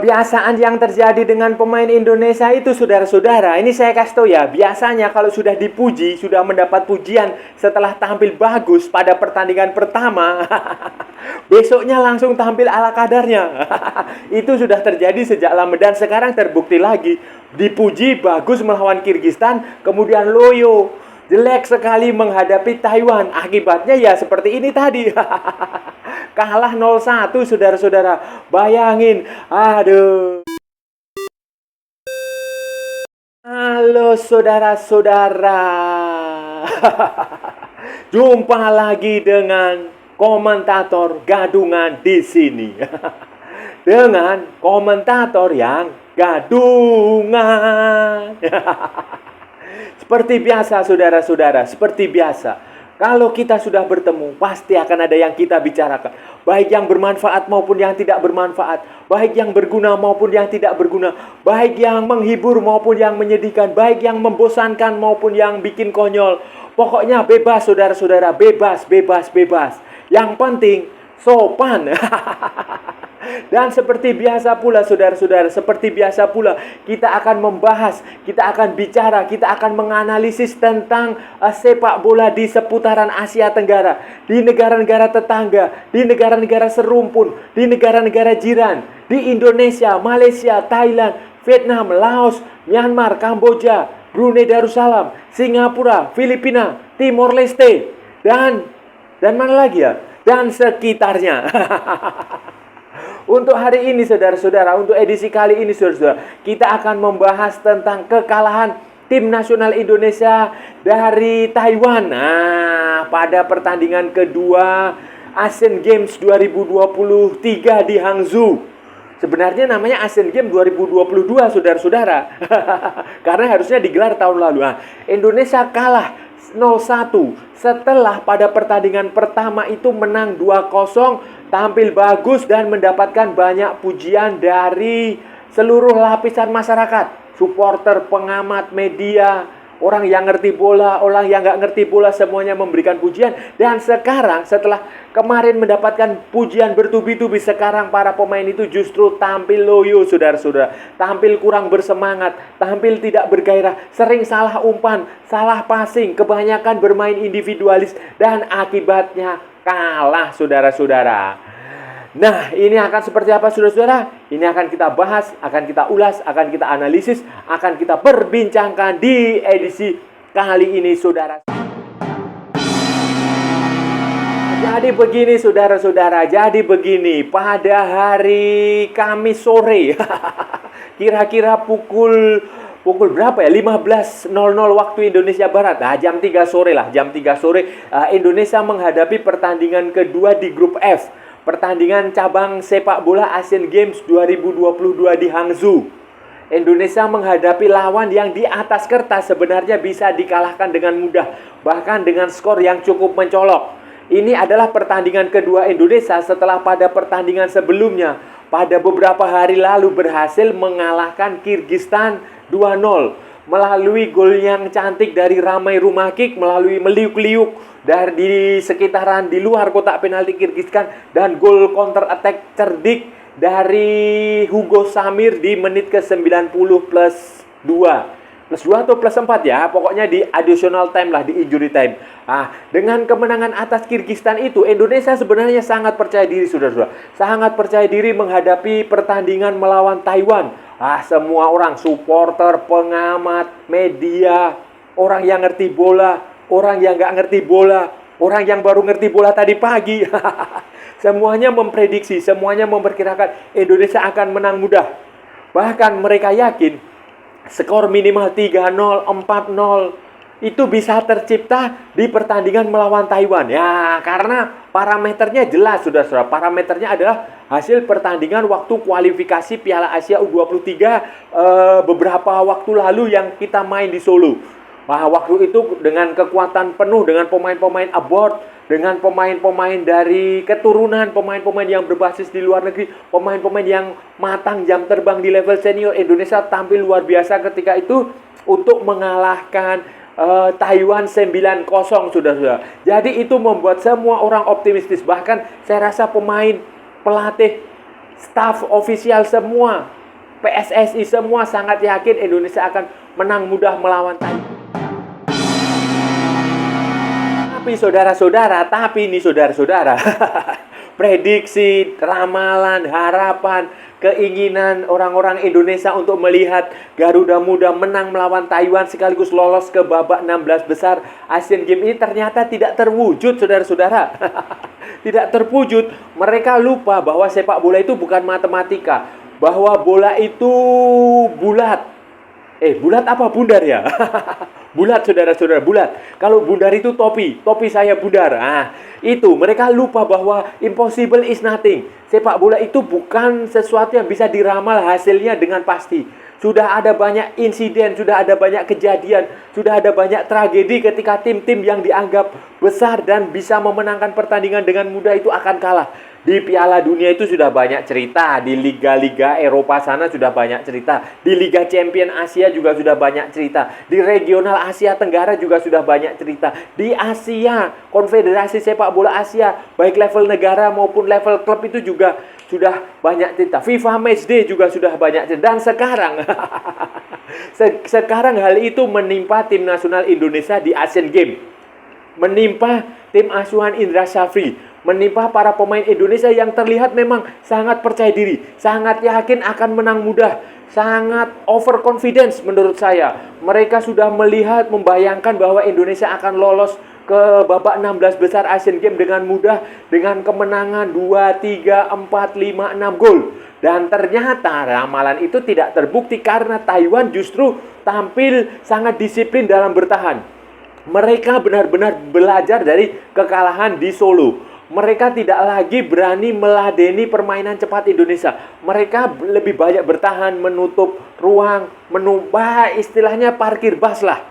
Kebiasaan yang terjadi dengan pemain Indonesia itu, saudara-saudara, ini saya kasih tahu ya, biasanya kalau sudah dipuji, sudah mendapat pujian setelah tampil bagus pada pertandingan pertama, besoknya langsung tampil ala kadarnya. Itu sudah terjadi sejak lama dan sekarang terbukti lagi. Dipuji bagus melawan Kirgistan, kemudian loyo, jelek sekali menghadapi Taiwan. Akibatnya ya seperti ini tadi. Kalah 0-1, saudara-saudara. Bayangin. Aduh. Halo saudara-saudara. Jumpa lagi dengan komentator gadungan di sini. Dengan komentator yang gadungan. Seperti biasa, saudara-saudara, seperti biasa. Kalau kita sudah bertemu, pasti akan ada yang kita bicarakan. Baik yang bermanfaat maupun yang tidak bermanfaat. Baik yang berguna maupun yang tidak berguna. Baik yang menghibur maupun yang menyedihkan. Baik yang membosankan maupun yang bikin konyol. Pokoknya bebas, saudara-saudara. Bebas, bebas, bebas. Yang penting, sopan. Dan seperti biasa pula, saudara-saudara, seperti biasa pula, kita akan membahas, kita akan bicara, kita akan menganalisis tentang sepak bola di seputaran Asia Tenggara, di negara-negara tetangga, di negara-negara serumpun, di negara-negara jiran, di Indonesia, Malaysia, Thailand, Vietnam, Laos, Myanmar, Kamboja, Brunei Darussalam, Singapura, Filipina, Timor Leste, dan mana lagi ya? Dan sekitarnya. Untuk hari ini, saudara-saudara, untuk edisi kali ini, saudara-saudara, kita akan membahas tentang kekalahan tim nasional Indonesia dari Taiwan. Nah, pada pertandingan kedua Asian Games 2023 di Hangzhou. Sebenarnya namanya Asian Games 2022, saudara-saudara. Karena harusnya digelar tahun lalu. Nah, Indonesia kalah 0-1 setelah pada pertandingan pertama itu menang 2-0, tampil bagus dan mendapatkan banyak pujian dari seluruh lapisan masyarakat, supporter, pengamat, media, orang yang ngerti bola, orang yang nggak ngerti bola, semuanya memberikan pujian. Dan sekarang setelah kemarin mendapatkan pujian bertubi-tubi, sekarang para pemain itu justru tampil loyo, saudara-saudara. Tampil kurang bersemangat, tampil tidak bergairah, sering salah umpan, salah passing, kebanyakan bermain individualis, dan akibatnya kalah, saudara-saudara. Nah, ini akan seperti apa, saudara-saudara? Ini akan kita bahas, akan kita ulas, akan kita analisis, akan kita perbincangkan di edisi kali ini, saudara. Jadi begini, saudara-saudara, jadi begini, pada hari Kamis sore, kira-kira pukul berapa ya? 15.00 waktu Indonesia Barat. Nah, jam 3 sore lah, jam 3 sore Indonesia menghadapi pertandingan kedua di grup F. Pertandingan cabang sepak bola Asian Games 2022 di Hangzhou. Indonesia menghadapi lawan yang di atas kertas sebenarnya bisa dikalahkan dengan mudah, bahkan dengan skor yang cukup mencolok. Ini adalah pertandingan kedua Indonesia setelah pada pertandingan sebelumnya pada beberapa hari lalu berhasil mengalahkan Kirgistan 2-0 melalui gol yang cantik dari Ramai Rumakik, melalui meliuk-liuk dari sekitaran di luar kotak penalti Kirgistan, dan gol counter attack cerdik dari Hugo Samir di menit ke-90 plus 2 atau plus 4 ya, pokoknya di additional time lah, di injury time. Dengan kemenangan atas Kirgistan itu, Indonesia sebenarnya sangat percaya diri, saudara-saudara. Sangat percaya diri menghadapi pertandingan melawan Taiwan. Semua orang, supporter, pengamat, media, orang yang ngerti bola, orang yang nggak ngerti bola, orang yang baru ngerti bola tadi pagi. Semuanya memprediksi, semuanya memperkirakan Indonesia akan menang mudah. Bahkan mereka yakin skor minimal 3-0, 4-0 itu bisa tercipta di pertandingan melawan Taiwan. Ya, karena parameternya jelas, saudara-saudara. Parameternya adalah hasil pertandingan waktu kualifikasi Piala Asia U23 beberapa waktu lalu yang kita main di Solo. Waktu itu dengan kekuatan penuh, dengan pemain-pemain abroad, dengan pemain-pemain dari keturunan, pemain-pemain yang berbasis di luar negeri, pemain-pemain yang matang, jam terbang di level senior. Indonesia tampil luar biasa ketika itu untuk mengalahkan Taiwan 9-0, saudara-saudara. Jadi itu membuat semua orang optimistis. Bahkan saya rasa pemain, pelatih, Staf ofisial semua, PSSI semua sangat yakin Indonesia akan menang mudah melawan Thailand. Tapi saudara-saudara, prediksi, ramalan, harapan, keinginan orang-orang Indonesia untuk melihat Garuda Muda menang melawan Taiwan sekaligus lolos ke babak 16 besar Asian Games ini ternyata tidak terwujud, saudara-saudara. Tidak terwujud. Mereka lupa bahwa sepak bola itu bukan matematika, bahwa bola itu bulat. Bulat apa bundar ya? Bulat, saudara-saudara, bulat. Kalau bundar itu topi saya bundar. Itu mereka lupa bahwa impossible is nothing. Sepak bola itu bukan sesuatu yang bisa diramal hasilnya dengan pasti. Sudah ada banyak insiden, sudah ada banyak kejadian, sudah ada banyak tragedi ketika tim-tim yang dianggap besar dan bisa memenangkan pertandingan dengan mudah itu akan kalah. Di Piala Dunia itu sudah banyak cerita, di liga-liga Eropa sana sudah banyak cerita, di Liga Champion Asia juga sudah banyak cerita, di regional Asia Tenggara juga sudah banyak cerita, di Asia, Konfederasi Sepak Bola Asia, baik level negara maupun level klub itu juga sudah banyak cerita. FIFA Matchday juga sudah banyak cerita. Dan sekarang, sekarang hal itu menimpa tim nasional Indonesia di Asian Games, menimpa tim asuhan Indra Syafri, menimpa para pemain Indonesia yang terlihat memang sangat percaya diri, sangat yakin akan menang mudah, sangat overconfidence menurut saya. Mereka sudah melihat, membayangkan bahwa Indonesia akan lolos ke babak 16 besar Asian Games dengan mudah, dengan kemenangan 2, 3, 4, 5, 6 gol. Dan ternyata ramalan itu tidak terbukti karena Taiwan justru tampil sangat disiplin dalam bertahan. Mereka benar-benar belajar dari kekalahan di Solo. Mereka tidak lagi berani meladeni permainan cepat Indonesia. Mereka lebih banyak bertahan, menutup ruang, istilahnya parkir bas lah.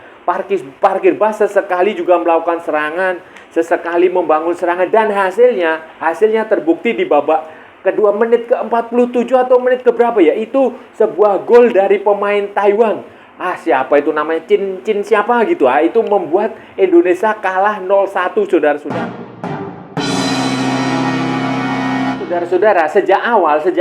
Parkir bas sesekali juga melakukan serangan, sesekali membangun serangan. Dan hasilnya terbukti di babak kedua menit ke-47 atau menit keberapa ya. Itu sebuah gol dari pemain Taiwan. Siapa itu namanya? Chin siapa gitu. Itu membuat Indonesia kalah 0-1, saudara-saudara. Saudara-saudara, sejak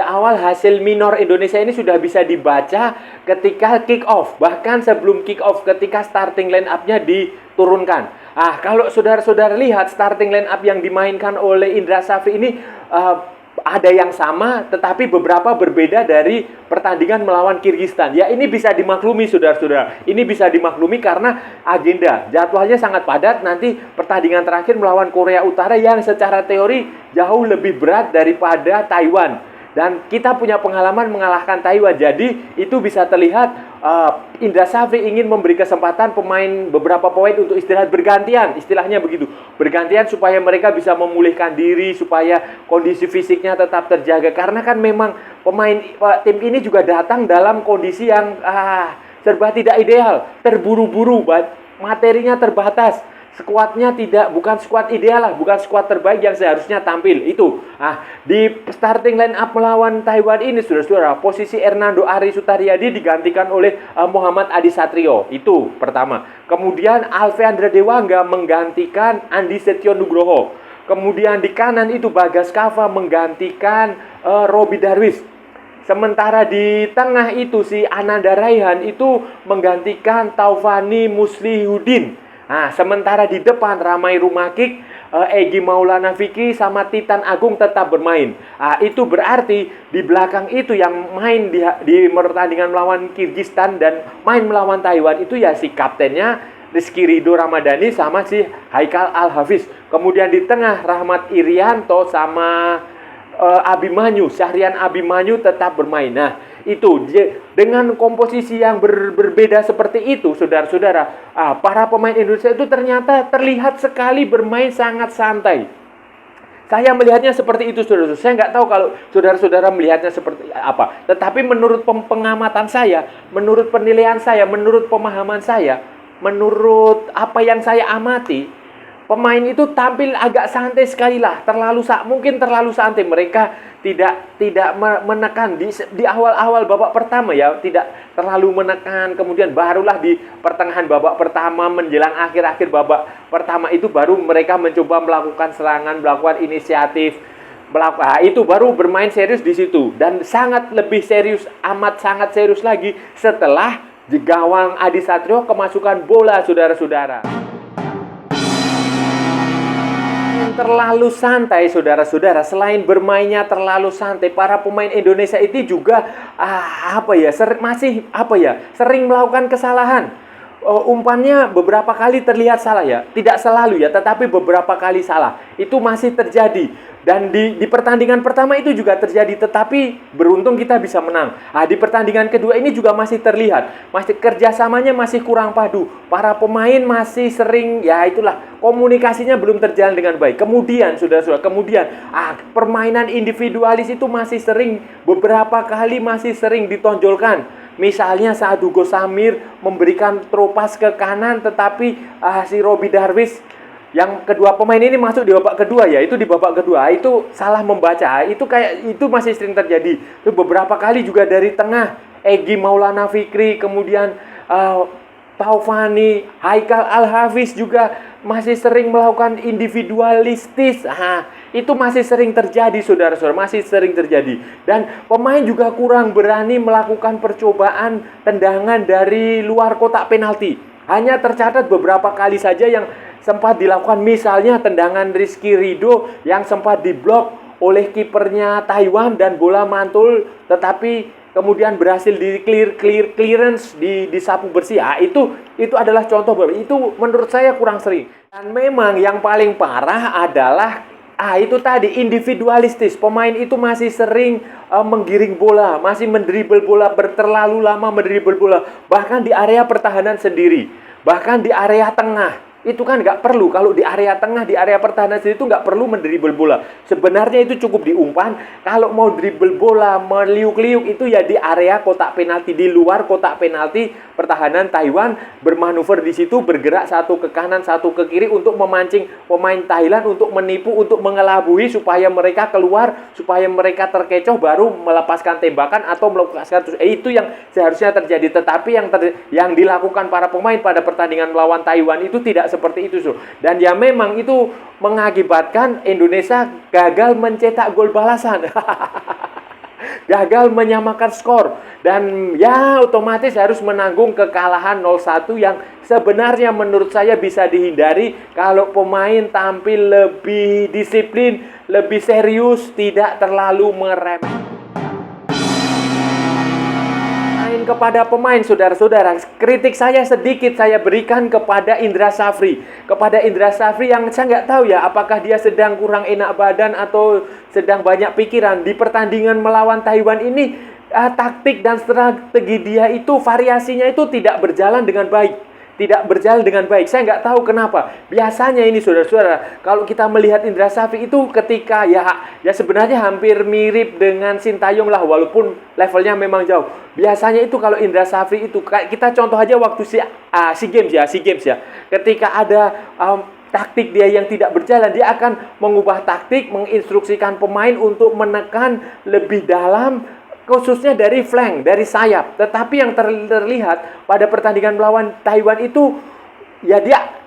awal hasil minor Indonesia ini sudah bisa dibaca ketika kick off. Bahkan sebelum kick off, ketika starting line up-nya diturunkan. Kalau saudara-saudara lihat starting line up yang dimainkan oleh Indra Syafri ini ada yang sama, tetapi beberapa berbeda dari pertandingan melawan Kyrgyzstan. Ya, ini bisa dimaklumi, saudara-saudara. Ini bisa dimaklumi karena agenda jadwalnya sangat padat. Nanti pertandingan terakhir melawan Korea Utara yang secara teori jauh lebih berat daripada Taiwan. Dan kita punya pengalaman mengalahkan Taiwan. Jadi itu bisa terlihat Indra Syafri ingin memberi kesempatan beberapa pemain untuk istirahat bergantian. Istilahnya begitu. Bergantian supaya mereka bisa memulihkan diri, supaya kondisi fisiknya tetap terjaga. Karena kan memang tim ini juga datang dalam kondisi yang serba tidak ideal. Terburu-buru, materinya terbatas. Skuadnya bukan skuad ideal lah, bukan skuad terbaik yang seharusnya tampil itu. Di starting line up melawan Taiwan ini, saudara-saudara, posisi Hernando Ari Sutariadi digantikan oleh Muhammad Adi Satrio. Itu pertama. Kemudian Alfeandra Dewangga menggantikan Andi Setio Nugroho. Kemudian di kanan itu Bagas Kava menggantikan Robi Darwis. Sementara di tengah itu si Ananda Raihan itu menggantikan Taufani Muslihudin. Sementara di depan Ramai Rumakik, Egy Maulana Fikri sama Titan Agung tetap bermain. Itu berarti di belakang itu yang main di pertandingan melawan Kyrgyzstan dan main melawan Taiwan itu ya si kaptennya Rizky Ridho Ramadhani sama si Haikal Al-Hafiz. Kemudian di tengah Rahmat Irianto sama Abimanyu, Syahrian Abimanyu tetap bermain. Itu dengan komposisi yang berbeda seperti itu, saudara-saudara, para pemain Indonesia itu ternyata terlihat sekali bermain sangat santai. Saya melihatnya seperti itu, saudara-saudara. Saya nggak tahu kalau saudara-saudara melihatnya seperti apa. Tetapi menurut pengamatan saya, menurut penilaian saya, menurut pemahaman saya, menurut apa yang saya amati, pemain itu tampil agak santai sekali lah, mungkin terlalu santai. Mereka tidak menekan di awal-awal babak pertama ya, tidak terlalu menekan. Kemudian barulah di pertengahan babak pertama menjelang akhir-akhir babak pertama itu baru mereka mencoba melakukan serangan, melakukan inisiatif, itu baru bermain serius di situ, dan sangat lebih serius, amat sangat serius lagi setelah gawang Adi Satrio kemasukan bola, saudara-saudara. Terlalu santai, saudara-saudara. Selain bermainnya terlalu santai, para pemain Indonesia itu juga sering melakukan kesalahan. Umpannya beberapa kali terlihat salah ya, tidak selalu ya, tetapi beberapa kali salah. Itu masih terjadi. Dan di pertandingan pertama itu juga terjadi, tetapi beruntung kita bisa menang. Di pertandingan kedua ini juga masih terlihat, masih kerjasamanya masih kurang padu. Para pemain masih sering, ya itulah, komunikasinya belum terjalan dengan baik. Kemudian, saudara-saudara, permainan individualis itu masih sering, beberapa kali masih sering ditonjolkan. Misalnya saat Hugo Samir memberikan tropas ke kanan, tetapi si Robby Darwish, yang kedua pemain ini masuk di babak kedua ya, itu di babak kedua itu salah membaca. Itu masih sering terjadi. Itu beberapa kali juga dari tengah, Egy Maulana Fikri, kemudian Taufani, Haikal Al-Hafiz juga masih sering melakukan individualistis. Itu masih sering terjadi, saudara-saudara, masih sering terjadi. Dan pemain juga kurang berani melakukan percobaan tendangan dari luar kotak penalti. Hanya tercatat beberapa kali saja yang sempat dilakukan, misalnya tendangan Rizky Ridho yang sempat diblok oleh kipernya Taiwan dan bola mantul, tetapi kemudian berhasil di clearance, disapu bersih. Itu adalah contoh. Itu menurut saya kurang sering. Dan memang yang paling parah adalah itu tadi, individualistis. Pemain itu masih sering menggiring bola, masih mendribble bola, terlalu lama mendribble bola, bahkan di area pertahanan sendiri, bahkan di area tengah. Itu kan nggak perlu, kalau di area tengah, di area pertahanan sendiri itu nggak perlu mendribble bola. Sebenarnya itu cukup diumpan. Kalau mau dribble bola, meliuk-liuk, itu ya di area kotak penalti, di luar kotak penalti. Pertahanan Taiwan bermanuver di situ, bergerak satu ke kanan, satu ke kiri untuk memancing pemain Thailand untuk menipu, untuk mengelabui supaya mereka keluar, supaya mereka terkecoh, baru melepaskan tembakan atau melepaskan. Itu yang seharusnya terjadi. Tetapi yang dilakukan para pemain pada pertandingan melawan Taiwan itu tidak seperti itu, dan ya memang itu mengakibatkan Indonesia gagal mencetak gol balasan. Gagal menyamakan skor, dan ya otomatis harus menanggung kekalahan 0-1 yang sebenarnya menurut saya bisa dihindari kalau pemain tampil lebih disiplin, lebih serius, tidak terlalu meremehkan. Kepada pemain, saudara-saudara, kritik saya sedikit saya berikan kepada Indra Safri. Kepada Indra Safri yang saya nggak tahu ya, apakah dia sedang kurang enak badan atau sedang banyak pikiran. Di pertandingan melawan Taiwan ini, taktik dan strategi dia itu, variasinya itu tidak berjalan dengan baik. Tidak berjalan dengan baik. Saya nggak tahu kenapa. Biasanya ini, saudara-saudara, kalau kita melihat Indra Safri itu ketika ya sebenarnya hampir mirip dengan Sintayong lah, walaupun levelnya memang jauh. Biasanya itu kalau Indra Safri itu, kita contoh aja waktu SEA Games ya. Ketika ada taktik dia yang tidak berjalan, dia akan mengubah taktik, menginstruksikan pemain untuk menekan lebih dalam, khususnya dari flank, dari sayap. Tetapi yang terlihat pada pertandingan melawan Taiwan itu, ya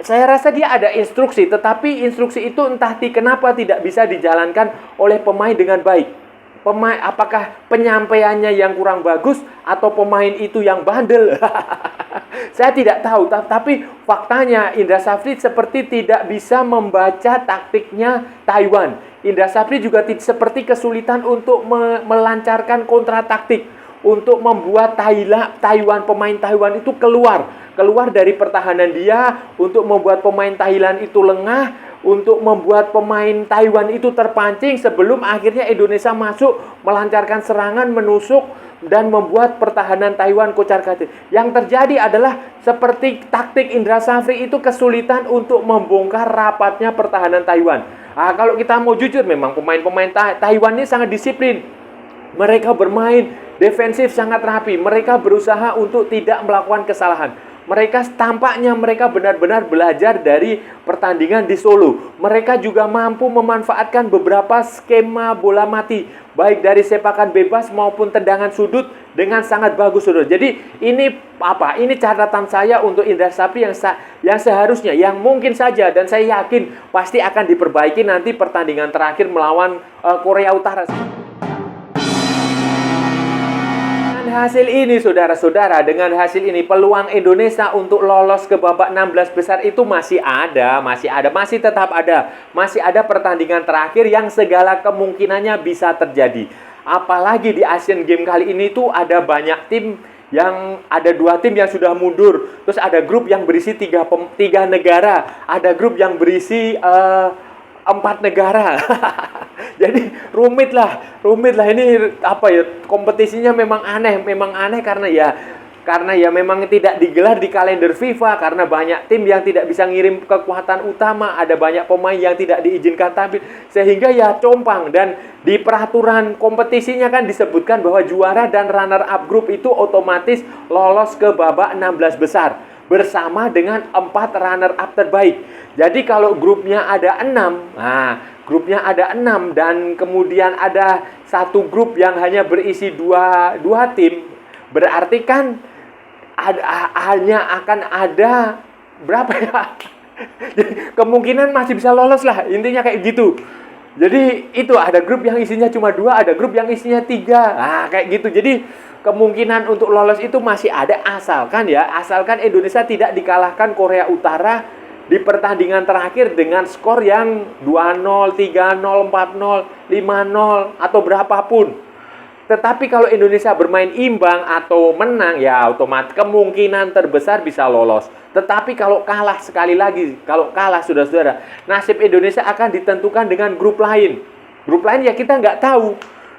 saya rasa dia ada instruksi, tetapi instruksi itu entah kenapa tidak bisa dijalankan oleh pemain dengan baik. Apakah penyampaiannya yang kurang bagus atau pemain itu yang bandel? Saya tidak tahu, tapi faktanya Indra Safri seperti tidak bisa membaca taktiknya Taiwan. Indra Safri juga seperti kesulitan untuk melancarkan kontra taktik, untuk membuat pemain Taiwan itu keluar dari pertahanan dia, untuk membuat pemain Thailand itu lengah, untuk membuat pemain Taiwan itu terpancing sebelum akhirnya Indonesia masuk melancarkan serangan, menusuk, dan membuat pertahanan Taiwan kocar-kacir. Yang terjadi adalah seperti taktik Indra Safri itu kesulitan untuk membongkar rapatnya pertahanan Taiwan. Kalau kita mau jujur, memang pemain-pemain Taiwan ini sangat disiplin. Mereka bermain defensif sangat rapi. Mereka berusaha untuk tidak melakukan kesalahan. Tampaknya mereka benar-benar belajar dari pertandingan di Solo. Mereka juga mampu memanfaatkan beberapa skema bola mati, baik dari sepakan bebas maupun tendangan sudut dengan sangat bagus, saudara. Jadi ini apa? Ini catatan saya untuk Indra Sapri yang seharusnya, yang mungkin saja, dan saya yakin pasti akan diperbaiki nanti pertandingan terakhir melawan Korea Utara. Hasil ini, saudara-saudara, dengan hasil ini peluang Indonesia untuk lolos ke babak 16 besar itu masih tetap ada. Masih ada pertandingan terakhir yang segala kemungkinannya bisa terjadi. Apalagi di Asian Games kali ini tuh ada banyak tim yang ada 2 tim yang sudah mundur. Terus ada grup yang berisi 3 negara, ada grup yang berisi 4 negara. Jadi rumit lah ini apa ya, kompetisinya memang aneh karena ya memang tidak digelar di kalender FIFA, karena banyak tim yang tidak bisa ngirim kekuatan utama, ada banyak pemain yang tidak diizinkan tampil, sehingga ya compang. Dan di peraturan kompetisinya kan disebutkan bahwa juara dan runner up grup itu otomatis lolos ke babak 16 besar bersama dengan 4 runner up terbaik. Jadi kalau grupnya ada 6, grupnya ada 6 dan kemudian ada satu grup yang hanya berisi dua tim, berarti kan hanya akan ada berapa ya? Kemungkinan masih bisa lolos lah, intinya kayak gitu. Jadi itu ada grup yang isinya cuma 2, ada grup yang isinya 3, kayak gitu. Jadi kemungkinan untuk lolos itu masih ada, asalkan Indonesia tidak dikalahkan Korea Utara di pertandingan terakhir dengan skor yang 2-0, 3-0, 4-0, 5-0 atau berapapun. Tetapi kalau Indonesia bermain imbang atau menang, ya otomatis kemungkinan terbesar bisa lolos. Tetapi kalau kalah, sekali lagi, kalau kalah, saudara-saudara, nasib Indonesia akan ditentukan dengan grup lain. Grup lain ya kita nggak tahu.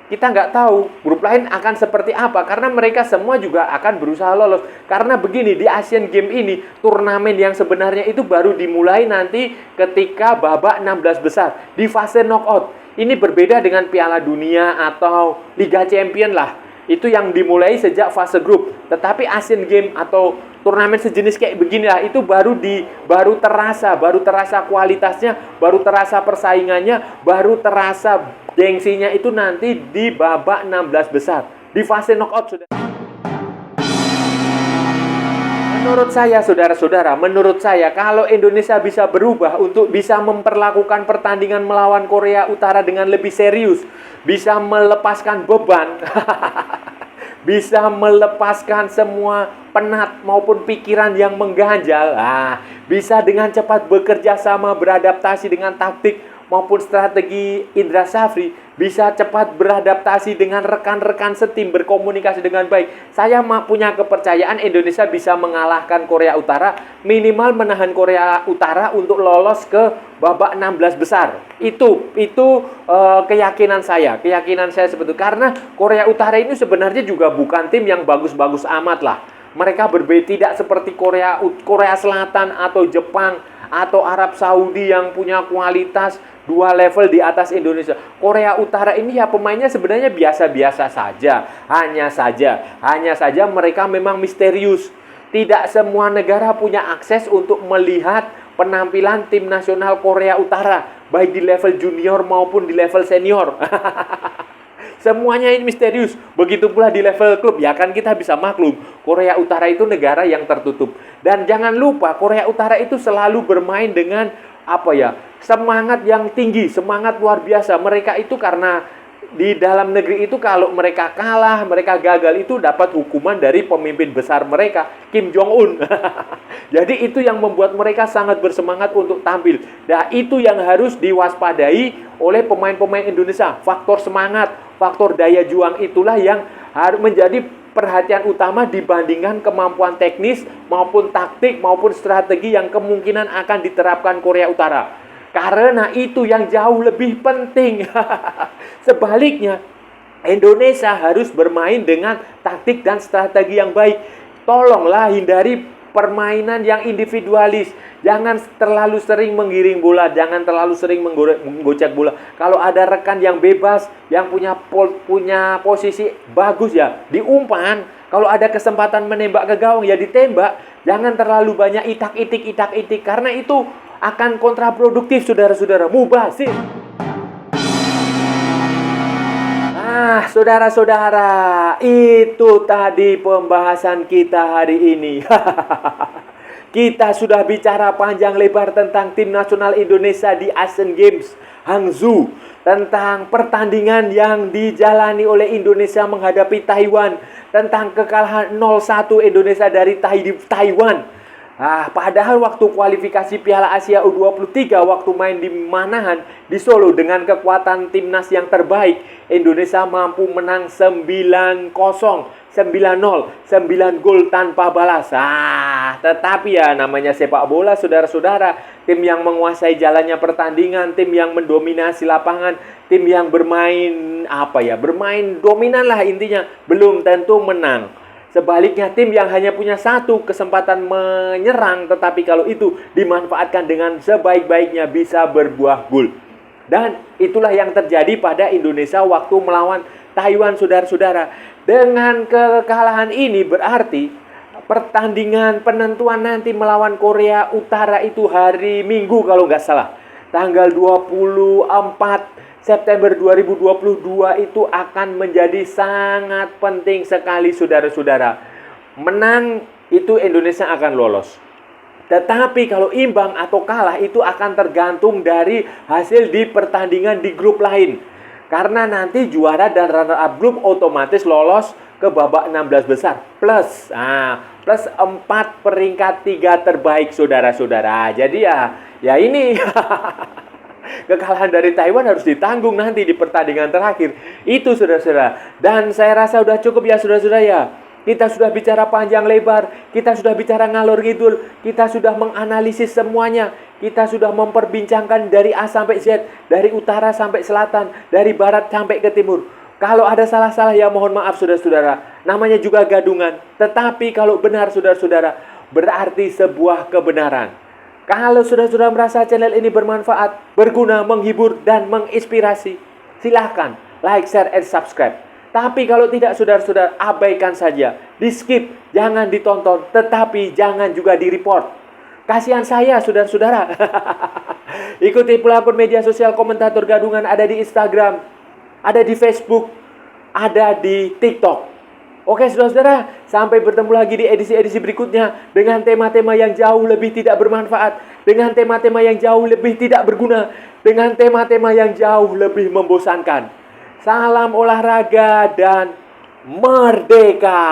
Kita nggak tahu grup lain akan seperti apa, karena mereka semua juga akan berusaha lolos. Karena begini, di Asian Games ini, turnamen yang sebenarnya itu baru dimulai nanti ketika babak 16 besar, di fase knockout. Ini berbeda dengan Piala Dunia atau Liga Champion lah. Itu yang dimulai sejak fase grup. Tetapi Asian Games atau turnamen sejenis kayak beginilah, itu baru terasa kualitasnya, baru terasa persaingannya, baru terasa gengsinya itu nanti di babak 16 besar, di fase knockout, saudara. Menurut saya, saudara-saudara, kalau Indonesia bisa berubah untuk bisa memperlakukan pertandingan melawan Korea Utara dengan lebih serius, bisa melepaskan beban, bisa melepaskan semua penat maupun pikiran yang mengganjal, bisa dengan cepat bekerja sama, beradaptasi dengan taktik maupun strategi Indra Sapri, bisa cepat beradaptasi dengan rekan-rekan setim, berkomunikasi dengan baik. Saya punya kepercayaan Indonesia bisa mengalahkan Korea Utara, minimal menahan Korea Utara untuk lolos ke babak 16 besar. Itu keyakinan saya sebetulnya. Karena Korea Utara ini sebenarnya juga bukan tim yang bagus-bagus amat lah. Mereka berbeda, tidak seperti Korea Selatan atau Jepang atau Arab Saudi yang punya kualitas 2 level di atas Indonesia. Korea Utara ini ya pemainnya sebenarnya biasa-biasa saja. Hanya saja mereka memang misterius. Tidak semua negara punya akses untuk melihat penampilan tim nasional Korea Utara, baik di level junior maupun di level senior. Semuanya ini misterius. Begitu pula di level klub, ya kan kita bisa maklum, Korea Utara itu negara yang tertutup. Dan jangan lupa, Korea Utara itu selalu bermain dengan semangat yang tinggi, semangat luar biasa. Mereka itu karena di dalam negeri itu kalau mereka kalah, mereka gagal, itu dapat hukuman dari pemimpin besar mereka, Kim Jong-un. Jadi itu yang membuat mereka sangat bersemangat untuk tampil. Nah, itu yang harus diwaspadai oleh pemain-pemain Indonesia. Faktor semangat, faktor daya juang itulah yang harus menjadi perhatian utama dibandingkan kemampuan teknis maupun taktik maupun strategi yang kemungkinan akan diterapkan Korea Utara. Karena itu yang jauh lebih penting. Sebaliknya, Indonesia harus bermain dengan taktik dan strategi yang baik. Tolonglah hindari permainan yang individualis. Jangan terlalu sering menggiring bola, jangan terlalu sering menggocek bola. Kalau ada rekan yang bebas, yang punya posisi bagus, ya diumpan. Kalau ada kesempatan menembak ke gawang, ya ditembak. Jangan terlalu banyak itak-itik, karena itu akan kontraproduktif, saudara-saudara. Mubazir. Saudara-saudara, itu tadi pembahasan kita hari ini. Kita sudah bicara panjang lebar tentang tim nasional Indonesia di Asian Games Hangzhou, tentang pertandingan yang dijalani oleh Indonesia menghadapi Taiwan, tentang kekalahan 0-1 Indonesia dari Taiwan. Padahal waktu kualifikasi Piala Asia U23, waktu main di Manahan, di Solo, dengan kekuatan timnas yang terbaik, Indonesia mampu menang 9-0, 9-0, 9 gol tanpa balas. Tetapi ya namanya sepak bola, saudara-saudara, tim yang menguasai jalannya pertandingan, tim yang mendominasi lapangan, tim yang bermain bermain dominan lah intinya, belum tentu menang. Sebaliknya, tim yang hanya punya satu kesempatan menyerang, tetapi kalau itu dimanfaatkan dengan sebaik-baiknya bisa berbuah gol. Dan itulah yang terjadi pada Indonesia waktu melawan Taiwan, saudara-saudara. Dengan kekalahan ini berarti pertandingan penentuan nanti melawan Korea Utara itu hari Minggu kalau nggak salah, tanggal 24 September 2022 itu akan menjadi sangat penting sekali, saudara-saudara. Menang itu Indonesia akan lolos. Tetapi kalau imbang atau kalah itu akan tergantung dari hasil di pertandingan di grup lain. Karena nanti juara dan runner-up grup otomatis lolos ke babak 16 besar. Plus 4 peringkat 3 terbaik, saudara-saudara. Jadi ya ini... Kekalahan dari Taiwan harus ditanggung nanti di pertandingan terakhir. Itu, saudara-saudara. Dan saya rasa sudah cukup ya, saudara-saudara ya. Kita sudah bicara panjang lebar, kita sudah bicara ngalor ngidul, kita sudah menganalisis semuanya. Kita sudah memperbincangkan dari A sampai Z, dari utara sampai selatan, dari barat sampai ke timur. Kalau ada salah-salah ya mohon maaf, saudara-saudara. Namanya juga gadungan. Tetapi kalau benar, saudara-saudara, berarti sebuah kebenaran. Kalau saudara-saudara merasa channel ini bermanfaat, berguna, menghibur, dan menginspirasi, silahkan like, share, and subscribe. Tapi kalau tidak, saudara-saudara, abaikan saja. Di skip, jangan ditonton, tetapi jangan juga di-report. Kasihan saya, saudara-saudara. Ikuti pula akun media sosial Komentator Gadungan, ada di Instagram, ada di Facebook, ada di TikTok. Oke, saudara-saudara, sampai bertemu lagi di edisi-edisi berikutnya dengan tema-tema yang jauh lebih tidak bermanfaat, dengan tema-tema yang jauh lebih tidak berguna, dengan tema-tema yang jauh lebih membosankan. Salam olahraga dan merdeka!